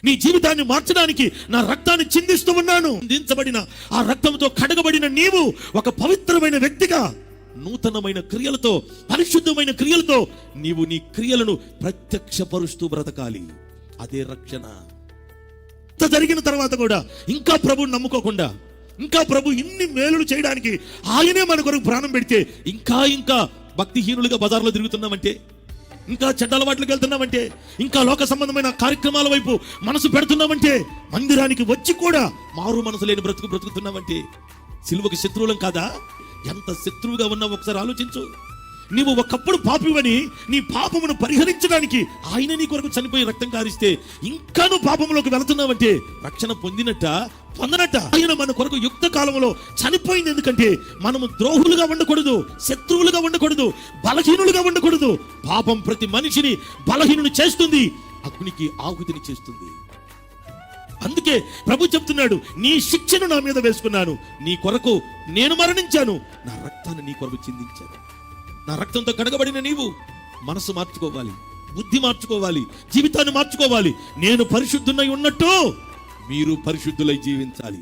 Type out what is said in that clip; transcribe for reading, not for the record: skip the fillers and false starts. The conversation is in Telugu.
నీ జీవితాన్ని మార్చడానికి నా రక్తాన్ని చిందిస్తూ ఉన్నాను. చిందించబడిన ఆ రక్తంతో కడగబడిన నీవు ఒక పవిత్రమైన వ్యక్తిగా నూతనమైన క్రియలతో, పరిశుద్ధమైన క్రియలతో నీవు నీ క్రియలను ప్రత్యక్షపరుస్తూ బ్రతకాలి. అదే రక్షణ. ఇంత జరిగిన తర్వాత కూడా ఇంకా ప్రభువుని నమ్ముకోకుండా, ఇంకా ప్రభు ఇన్ని మేలులు చేయడానికి ఆయనే మన కొరకు ప్రాణం పెడితే ఇంకా ఇంకా భక్తిహీనులుగా బజార్లో తిరుగుతున్నామంటే, ఇంకా చెడ్డ అలవాట్లకు వెళ్తున్నామంటే, ఇంకా లోక సంబంధమైన కార్యక్రమాల వైపు మనసు పెడుతున్నామంటే, మందిరానికి వచ్చి కూడా మారు మనసు లేని బ్రతుకుతున్నామంటే సిలువకి శత్రువులం కాదా? ఎంత శత్రువుగా ఉన్నావు ఒకసారి ఆలోచించు. నీవు ఒకప్పుడు పాపివని నీ పాపమును పరిహరించడానికి ఆయన నీ కొరకు చనిపోయి రక్తం కారిస్తే ఇంకా నువ్వు పాపంలోకి వెళుతున్నావంటే రక్షణ పొందనట్ట. ఆయన మన కొరకు యుక్త కాలంలో చనిపోయింది. ఎందుకంటే మనము ద్రోహులుగా ఉండకూడదు, శత్రువులుగా ఉండకూడదు, బలహీనులుగా ఉండకూడదు. పాపం ప్రతి మనిషిని బలహీనుని చేస్తుంది, అగ్నికి ఆహుతిని చేస్తుంది. అందుకే ప్రభు చెప్తున్నాడు, నీ శిక్షను నా మీద వేసుకున్నాను, నీ కొరకు నేను మరణించాను, నా రక్తాన్ని నీ కొరకు చిందించాను. నా రక్తంతో కడగబడిన నీవు మనసు మార్చుకోవాలి, బుద్ధి మార్చుకోవాలి, జీవితాన్ని మార్చుకోవాలి. నేను పరిశుద్ధునై ఉన్నట్టు మీరు పరిశుద్ధులై జీవించాలి.